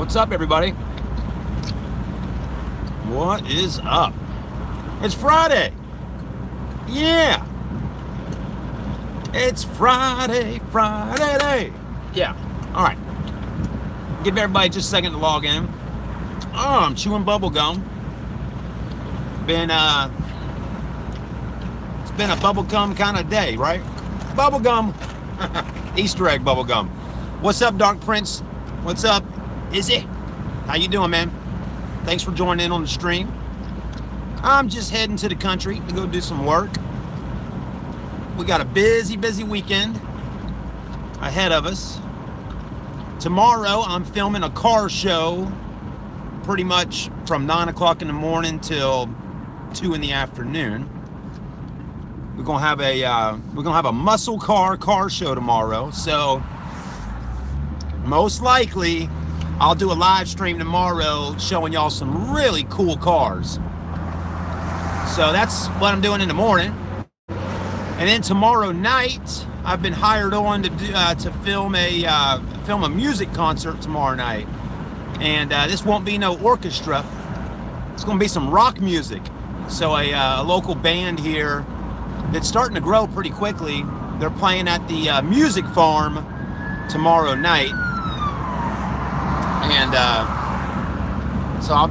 What's up, everybody? What is up? It's Friday. Yeah. It's Friday day. Yeah. All right. Give everybody just a second to log in. Oh, I'm chewing bubble gum. It's been a bubble gum kind of day, right? Bubble gum. Easter egg bubble gum. What's up, Dark Prince? What's up, Izzy? How you doing, man? Thanks for joining in on the stream. I'm just heading to the country to go do some work. We got a busy weekend ahead of us. Tomorrow, I'm filming a car show pretty much from 9 o'clock in the morning till 2 in the afternoon. We're gonna have a muscle car show tomorrow. So most likely, I'll do a live stream tomorrow showing y'all some really cool cars. So that's what I'm doing in the morning. And then tomorrow night, I've been hired on to film a music concert tomorrow night. And this won't be no orchestra. It's going to be some rock music. So a local band here that's starting to grow pretty quickly. They're playing at the music farm tomorrow night. And so I'll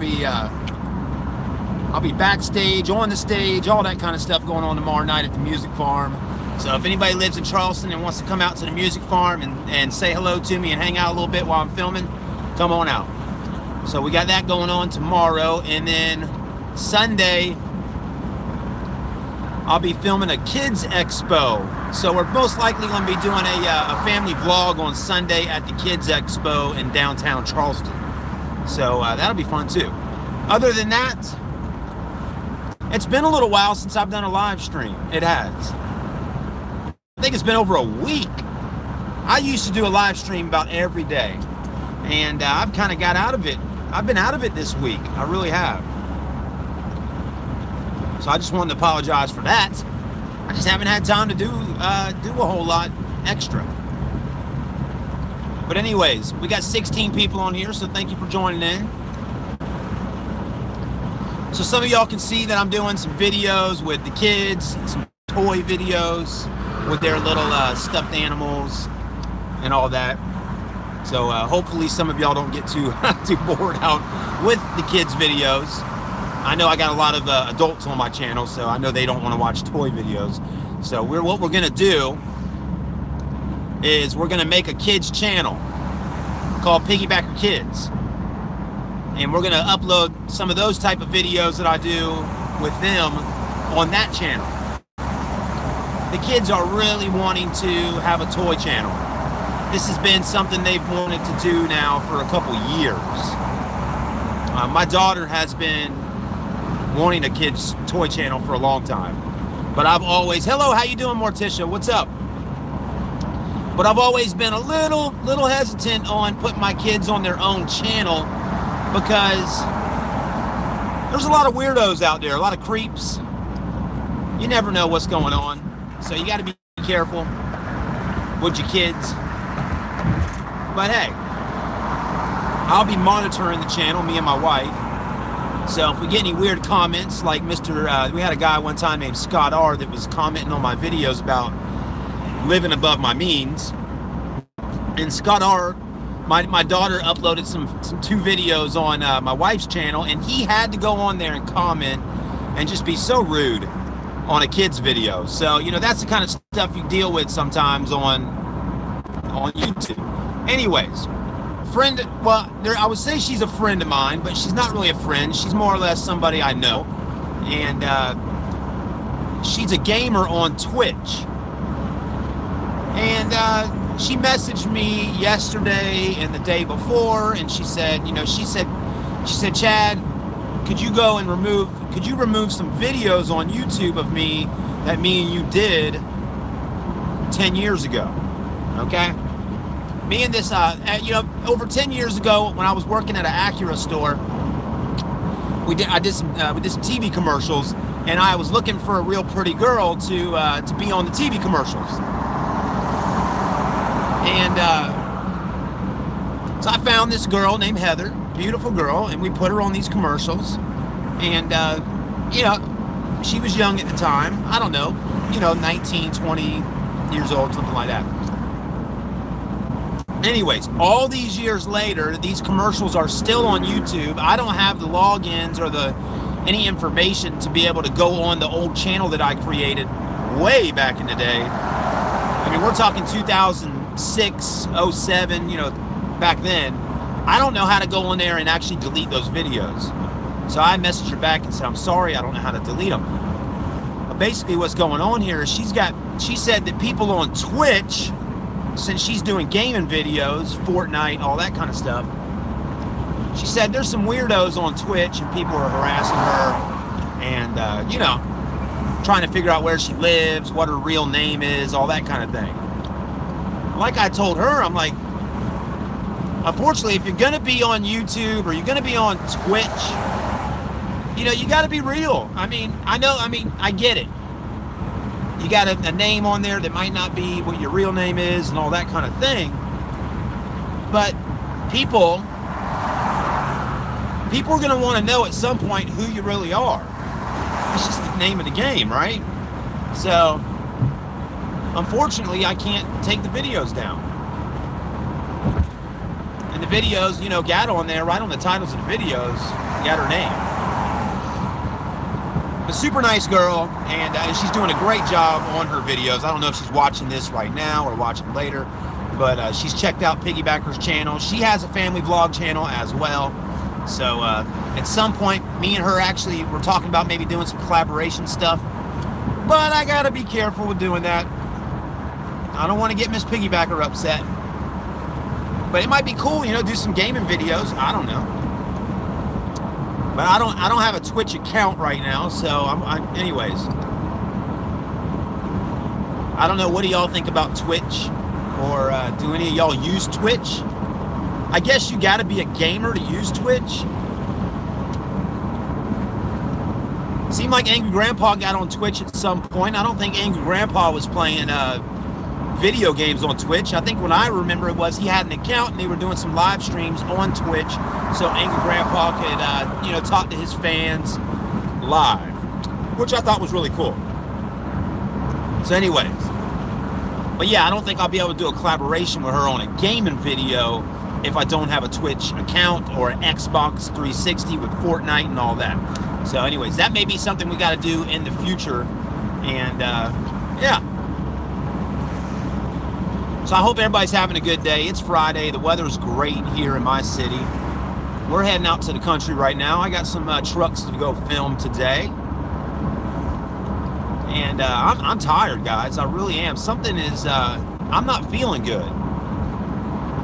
be backstage, on the stage, all that kind of stuff going on tomorrow night at the music farm. So if anybody lives in Charleston and wants to come out to the music farm and say hello to me and hang out a little bit while I'm filming, come on out. So we got that going on tomorrow. And then Sunday, I'll be filming a kids expo. So we're most likely going to be doing a family vlog on Sunday at the kids expo in downtown Charleston. So that'll be fun too. Other than that, it's been a little while since I've done a live stream. It has. I think it's been over a week. I used to do a live stream about every day. And I've kind of got out of it. I've been out of it this week. I really have. So I just wanted to apologize for that. I just haven't had time to do a whole lot extra. But anyways, we got 16 people on here, so thank you for joining in. So some of y'all can see that I'm doing some videos with the kids, some toy videos with their little stuffed animals and all that. So hopefully some of y'all don't get too bored out with the kids' videos. I know I got a lot of adults on my channel, so I know they don't want to watch toy videos. So what we're gonna do is we're gonna make a kids channel called Piggybacker Kids. And we're gonna upload some of those type of videos that I do with them on that channel. The kids are really wanting to have a toy channel. This has been something they've wanted to do now for a couple years. My daughter has been wanting a kids toy channel for a long time. But I've always, hello, how you doing, Morticia? What's up? But I've always been a little hesitant on putting my kids on their own channel because there's a lot of weirdos out there, a lot of creeps. You never know what's going on. So you got to be careful with your kids. But hey, I'll be monitoring the channel, me and my wife. So if we get any weird comments, like we had a guy one time named Scott R that was commenting on my videos about living above my means. And Scott R, my daughter uploaded some 2 videos on my wife's channel, and he had to go on there and comment and just be so rude on a kid's video. So, you know, that's the kind of stuff you deal with sometimes on YouTube. Anyways, I would say she's a friend of mine, but she's not really a friend. She's more or less somebody I know. And she's a gamer on Twitch. And she messaged me yesterday and the day before, and she said, Chad, could you remove some videos on YouTube of me that me and you did 10 years ago? Okay? Me and this, over 10 years ago, when I was working at an Acura store, we did some TV commercials, and I was looking for a real pretty girl to be on the TV commercials. And So I found this girl named Heather, beautiful girl, and we put her on these commercials. And, you know, she was young at the time. I don't know, you know, 19, 20 years old, something like that. Anyways, all these years later, these commercials are still on YouTube. I don't have the logins or any information to be able to go on the old channel that I created way back in the day. I mean, we're talking 2006, 07, you know, back then. I don't know how to go on there and actually delete those videos. So I messaged her back and said, I'm sorry, I don't know how to delete them. But basically what's going on here is she said that people on Twitch, since she's doing gaming videos, Fortnite, all that kind of stuff, she said there's some weirdos on Twitch and people are harassing her and, you know, trying to figure out where she lives, what her real name is, all that kind of thing. Like I told her, I'm like, unfortunately, if you're going to be on YouTube or you're going to be on Twitch, you know, you got to be real. I mean, I get it. You got a name on there that might not be what your real name is and all that kind of thing. But people are going to want to know at some point who you really are. It's just the name of the game, right? So, unfortunately, I can't take the videos down. And the videos, you know, got on there, right on the titles of the videos, got her name. A super nice girl, and she's doing a great job on her videos. I don't know if she's watching this right now or watching later, but she's checked out Piggybackers' channel. She has a family vlog channel as well. So at some point, me and her actually were talking about maybe doing some collaboration stuff, but I gotta be careful with doing that. I don't want to get Miss Piggybacker upset, but it might be cool, you know, do some gaming videos. I don't know. But I don't have a Twitch account right now, so anyways. I don't know, what do y'all think about Twitch? Or do any of y'all use Twitch? I guess you gotta be a gamer to use Twitch. Seemed like Angry Grandpa got on Twitch at some point. I don't think Angry Grandpa was playing video games on Twitch. I think when I remember it was he had an account and they were doing some live streams on Twitch so Angry Grandpa could, you know, talk to his fans live, which I thought was really cool. So anyways, but yeah, I don't think I'll be able to do a collaboration with her on a gaming video if I don't have a Twitch account or an Xbox 360 with Fortnite and all that. So anyways, that may be something we got to do in the future. And yeah. So I hope everybody's having a good day. It's Friday. The weather's great here in my city. We're heading out to the country right now. I got some trucks to go film today. And I'm tired, guys. I really am. Something is, I'm not feeling good.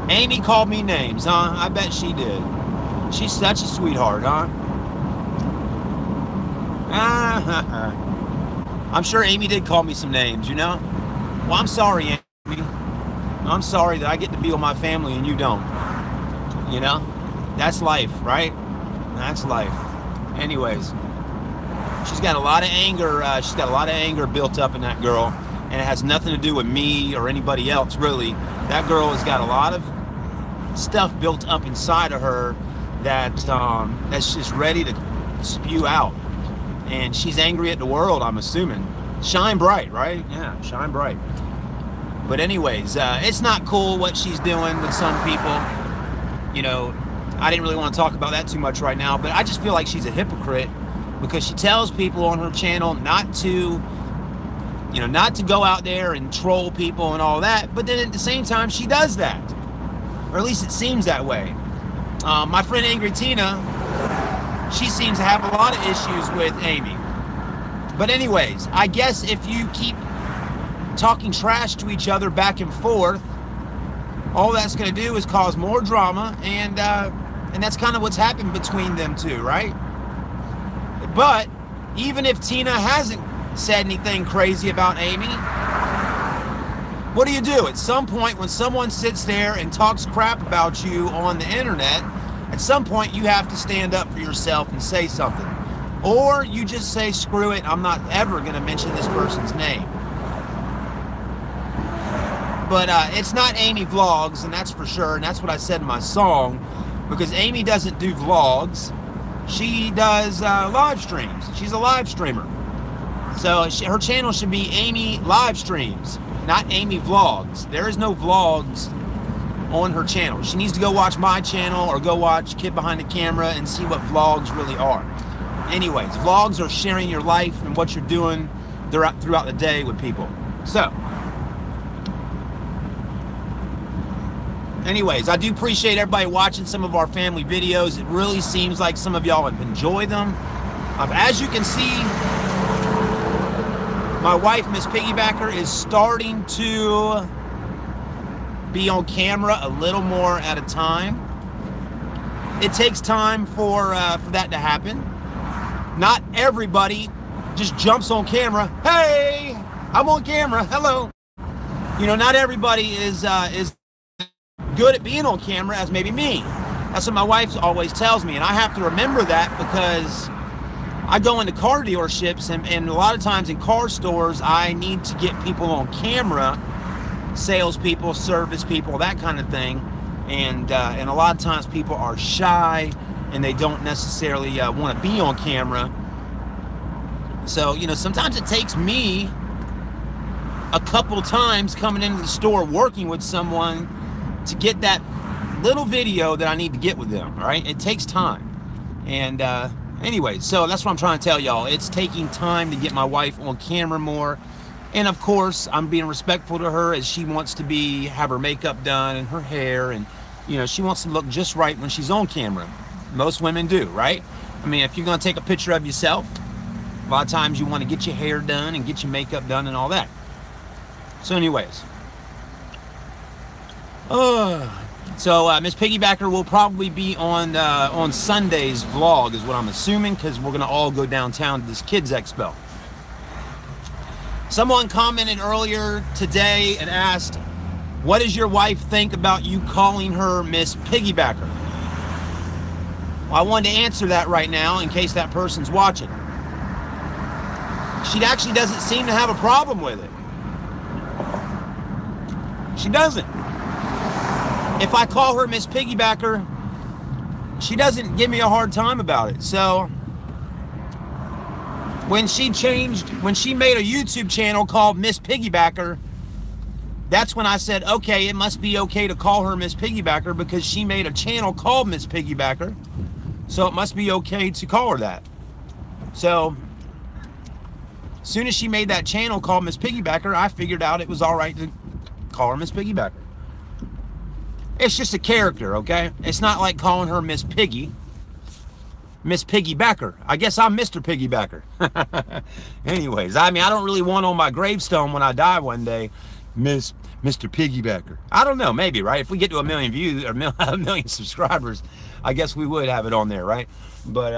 Amy called me names, huh? I bet she did. She's such a sweetheart, huh? I'm sure Amy did call me some names, you know? Well, I'm sorry, Amy. I'm sorry that I get to be with my family and you don't. You know? That's life, right? That's life. Anyways, she's got a lot of anger. She's got a lot of anger built up in that girl, and it has nothing to do with me or anybody else, really. That girl has got a lot of stuff built up inside of her that that's just ready to spew out. And she's angry at the world, I'm assuming. Shine bright, right? Yeah, shine bright. But anyways, it's not cool what she's doing with some people. You know, I didn't really want to talk about that too much right now, but I just feel like she's a hypocrite because she tells people on her channel not to, you know, not to go out there and troll people and all that, but then at the same time she does that. Or at least it seems that way. My friend Angry Tina, she seems to have a lot of issues with Amy. But anyways, I guess if you keep talking trash to each other back and forth, all that's going to do is cause more drama, and that's kind of what's happened between them two, right? But even if Tina hasn't said anything crazy about Amy, what do? At some point when someone sits there and talks crap about you on the internet, at some point you have to stand up for yourself and say something. Or you just say, screw it, I'm not ever going to mention this person's name. But it's not Amy Vlogs, and that's for sure, and that's what I said in my song, because Amy doesn't do vlogs. She does live streams. She's a live streamer. So her channel should be Amy Live Streams, not Amy Vlogs. There is no vlogs on her channel. She needs to go watch my channel or go watch Kid Behind the Camera and see what vlogs really are. Anyways, vlogs are sharing your life and what you're doing throughout the day with people. So, anyways, I do appreciate everybody watching some of our family videos. It really seems like some of y'all have enjoyed them. As you can see, my wife, Miss Piggybacker, is starting to be on camera a little more at a time. It takes time for that to happen. Not everybody just jumps on camera. Hey, I'm on camera. Hello. You know, not everybody is good at being on camera as maybe me. That's what my wife always tells me, and I have to remember that because I go into car dealerships, and a lot of times in car stores, I need to get people on camera, salespeople, service people, that kind of thing, and a lot of times people are shy and they don't necessarily want to be on camera. So, you know, sometimes it takes me a couple times coming into the store working with someone to get that little video that I need to get with them, right? It takes time. And anyway, so that's what I'm trying to tell y'all. It's taking time to get my wife on camera more. And of course, I'm being respectful to her as she wants to have her makeup done and her hair, and you know, she wants to look just right when she's on camera. Most women do, right? I mean, if you're gonna take a picture of yourself, a lot of times you want to get your hair done and get your makeup done and all that. So anyways, so Miss Piggybacker will probably be on Sunday's vlog, is what I'm assuming, because we're gonna all go downtown to this Kids Expo. Someone commented earlier today and asked, what does your wife think about you calling her Miss Piggybacker? Well, I wanted to answer that right now in case that person's watching. She actually doesn't seem to have a problem with it. She doesn't. If I call her Miss Piggybacker, she doesn't give me a hard time about it. So when she made a YouTube channel called Miss Piggybacker, that's when I said, okay, it must be okay to call her Miss Piggybacker because she made a channel called Miss Piggybacker. So it must be okay to call her that. So as soon as she made that channel called Miss Piggybacker, I figured out it was all right to call her Miss Piggybacker. It's just a character, okay? It's not like calling her Miss Piggy. Miss Piggybacker. I guess I'm Mr. Piggybacker. Anyways, I mean, I don't really want on my gravestone when I die one day, Mr. Piggybacker. I don't know, maybe, right? If we get to 1 million views or a million subscribers, I guess we would have it on there, right? But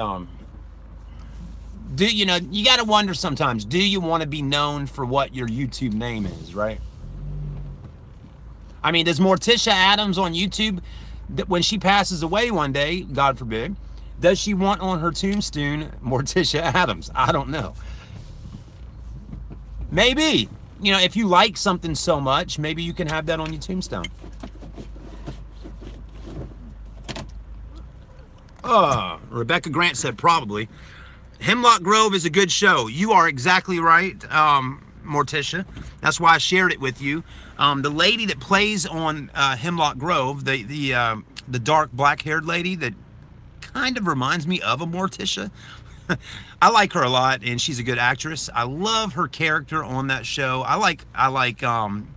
you know, you got to wonder sometimes, do you want to be known for what your YouTube name is, right? I mean, does Morticia Adams on YouTube, when she passes away one day, God forbid, does she want on her tombstone Morticia Adams? I don't know. Maybe. You know, if you like something so much, maybe you can have that on your tombstone. Rebecca Grant said probably. Hemlock Grove is a good show. You are exactly right, Morticia. That's why I shared it with you. The lady that plays on Hemlock Grove, the dark black-haired lady that kind of reminds me of a Morticia. I like her a lot, and she's a good actress. I love her character on that show. I like Bill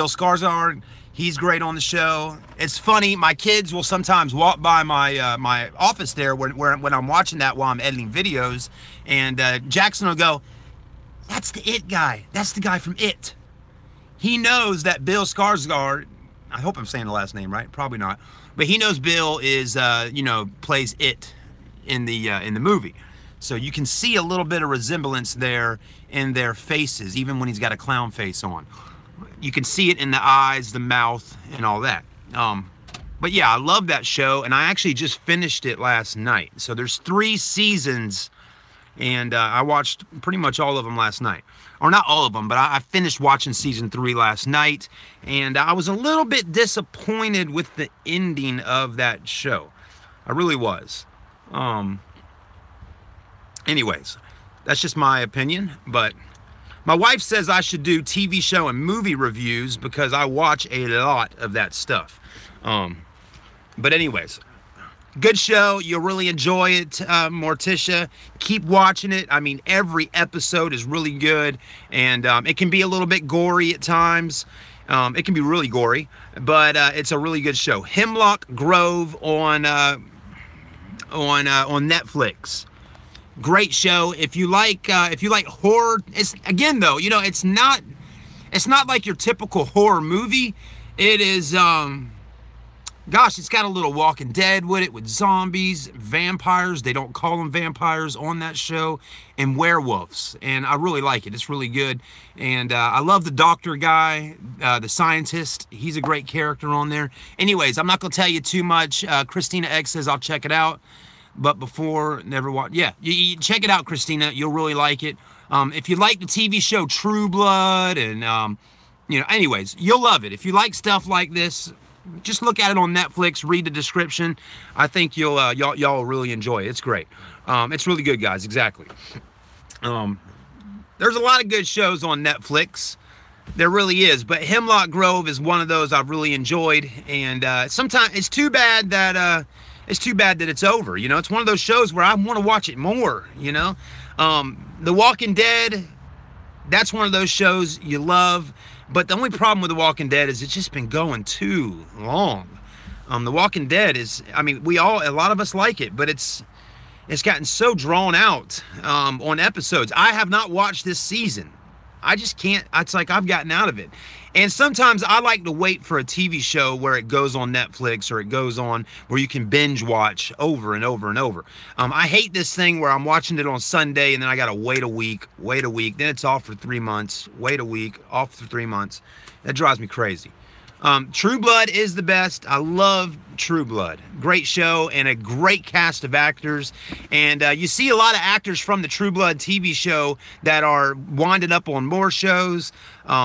Skarsgård. He's great on the show. It's funny. My kids will sometimes walk by my my office there when I'm watching that while I'm editing videos, and Jackson will go, "That's the It guy. That's the guy from It." He knows that Bill Skarsgård. I hope I'm saying the last name right. Probably not, but he knows Bill is you know, plays It in the movie. So you can see a little bit of resemblance there in their faces, even when he's got a clown face on. You can see it in the eyes, the mouth, and all that. But yeah, I love that show, and I actually just finished it last night. So there's 3 seasons and I watched pretty much all of them last night. Or not all of them, but I finished watching season 3 last night, and I was a little bit disappointed with the ending of that show. I really was. Anyways, that's just my opinion, but my wife says I should do TV show and movie reviews because I watch a lot of that stuff. But anyways, good show. You'll really enjoy it, Morticia. Keep watching it. I mean, every episode is really good, and it can be a little bit gory at times. It can be really gory, but it's a really good show. Hemlock Grove on Netflix. Great show. If you like horror, it's, again though, you know, it's not like your typical horror movie. It is gosh, it's got a little Walking Dead with it, with zombies, vampires. They don't call them vampires on that show, and werewolves. And I really like it. It's really good. And I love the doctor guy, the scientist. He's a great character on there. Anyways, I'm not going to tell you too much. Christina X says I'll check it out. But before, never watch. Yeah, you check it out, Christina. You'll really like it. If you like the TV show True Blood, and you know, anyways, you'll love it. If you like stuff like this, just look at it on Netflix. Read the description. I think y'all will really enjoy it. It's great. It's really good, guys. Exactly. There's a lot of good shows on Netflix. There really is. But Hemlock Grove is one of those I've really enjoyed. And sometimes it's too bad that it's over. You know, it's one of those shows where I want to watch it more. You know, The Walking Dead. That's one of those shows you love. But the only problem with The Walking Dead is it's just been going too long. The Walking Dead is, I mean, a lot of us like it, but it's gotten so drawn out on episodes. I have not watched this season. I just can't. It's like I've gotten out of it. And sometimes I like to wait for a TV show where it goes on Netflix, or it goes on where you can binge watch over and over and over. I hate this thing where I'm watching it on Sunday and then I got to wait a week, then it's off for 3 months, wait a week, off for 3 months. That drives me crazy. True Blood is the best. I love True Blood. Great show and a great cast of actors. And you see a lot of actors from the True Blood TV show that are winding up on more shows.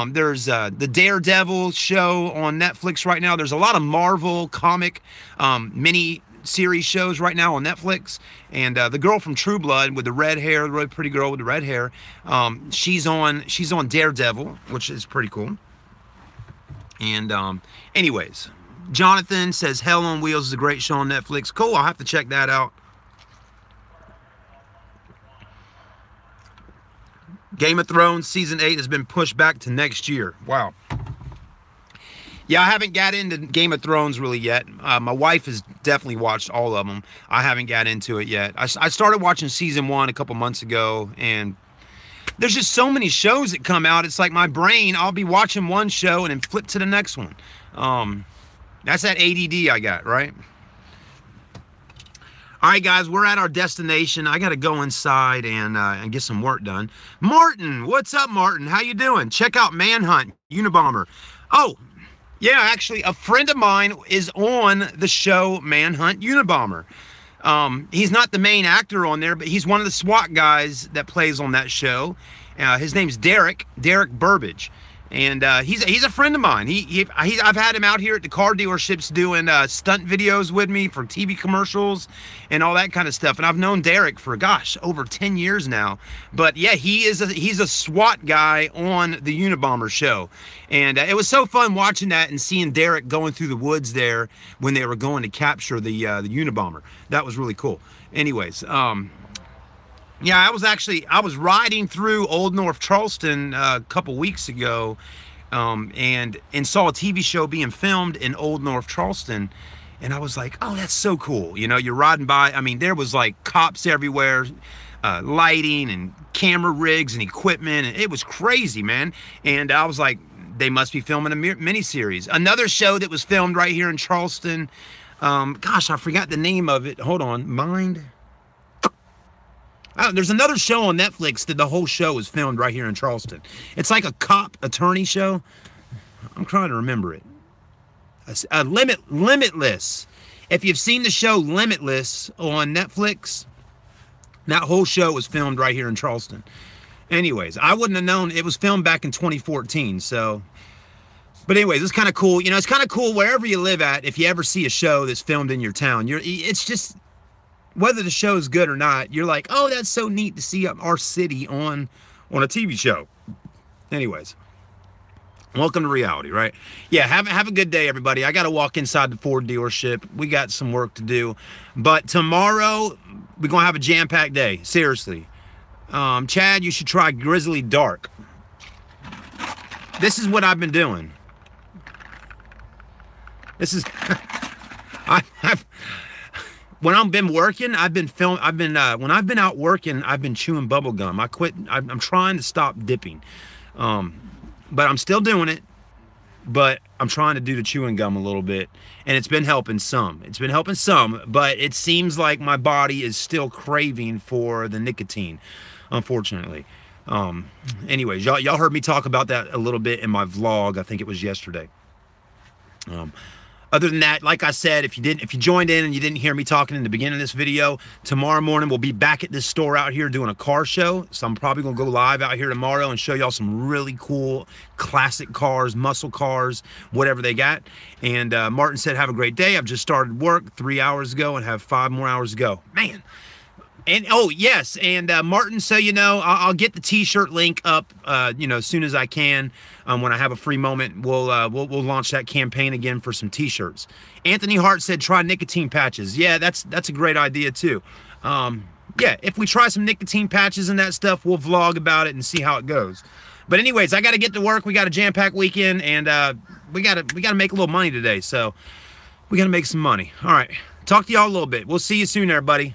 There's the Daredevil show on Netflix right now. There's a lot of Marvel comic mini series shows right now on Netflix. And the girl from True Blood with the red hair, the really pretty girl with the red hair, she's on Daredevil, which is pretty cool. And anyways, Jonathan says Hell on Wheels is a great show on Netflix. Cool, I'll have to check that out. Game of Thrones season 8 has been pushed back to next year. Wow. Yeah, I haven't got into Game of Thrones really yet. My wife has definitely watched all of them. I haven't got into it yet. I started watching season 1 a couple months ago, and there's just so many shows that come out. It's like my brain, I'll be watching one show and then flip to the next one. That's that ADD I got, right? All right, guys, we're at our destination. I got to go inside and get some work done. Martin, what's up, Martin? How you doing? Check out Manhunt, Unabomber. Oh, yeah, actually, a friend of mine is on the show Manhunt, Unabomber. He's not the main actor on there, but he's one of the SWAT guys that plays on that show. His name's Derek Burbage. And he's a friend of mine. I've had him out here at the car dealerships doing stunt videos with me for TV commercials and all that kind of stuff. And I've known Derek for, gosh, over 10 years now. But yeah, he's a SWAT guy on the Unabomber show. And it was so fun watching that and seeing Derek going through the woods there when they were going to capture the Unabomber. That was really cool. Anyways, yeah, I was riding through Old North Charleston a couple weeks ago, and saw a TV show being filmed in Old North Charleston, and I was like, oh, that's so cool. You know, you're riding by. I mean, there was like cops everywhere, lighting and camera rigs and equipment, and it was crazy, man. And I was like, they must be filming a miniseries. Another show that was filmed right here in Charleston. Gosh, I forgot the name of it. Hold on, there's another show on Netflix that the whole show is filmed right here in Charleston. It's like a cop attorney show. I'm trying to remember it. Limitless. If you've seen the show Limitless on Netflix, That whole show was filmed right here in Charleston. Anyways, I wouldn't have known. It was filmed back in 2014, so... But anyways, it's kind of cool. You know, it's kind of cool wherever you live at, if you ever see a show that's filmed in your town. It's just, whether the show is good or not, you're like, oh, that's so neat to see our city on a TV show. Anyways, welcome to reality, right? Yeah, have a good day, everybody. I got to walk inside the Ford dealership. We got some work to do. But tomorrow, we're going to have a jam-packed day. Seriously. Chad, you should try Grizzly Dark. This is what I've been doing. This is... when I've been working, when I've been out working, I've been chewing bubble gum. I'm trying to stop dipping. But I'm still doing it. But I'm trying to do the chewing gum a little bit. And it's been helping some. But it seems like my body is still craving for the nicotine, unfortunately. Anyways, y'all heard me talk about that a little bit in my vlog. I think it was yesterday. Other than that, like I said, if you joined in and you didn't hear me talking in the beginning of this video, tomorrow morning we'll be back at this store out here doing a car show. So I'm probably gonna go live out here tomorrow and show y'all some really cool classic cars, muscle cars, whatever they got. And Martin said, have a great day. I've just started work 3 hours ago and have 5 more hours to go. Man. And oh yes, and Martin, so you know, I'll get the T-shirt link up, you know, as soon as I can. When I have a free moment, we'll launch that campaign again for some T-shirts. Anthony Hart said try nicotine patches. Yeah, that's a great idea too. Yeah, if we try some nicotine patches and that stuff, we'll vlog about it and see how it goes. But anyways, I got to get to work. We got a jam-packed weekend, and we gotta make a little money today. So we gotta make some money. All right, talk to y'all a little bit. We'll see you soon, everybody.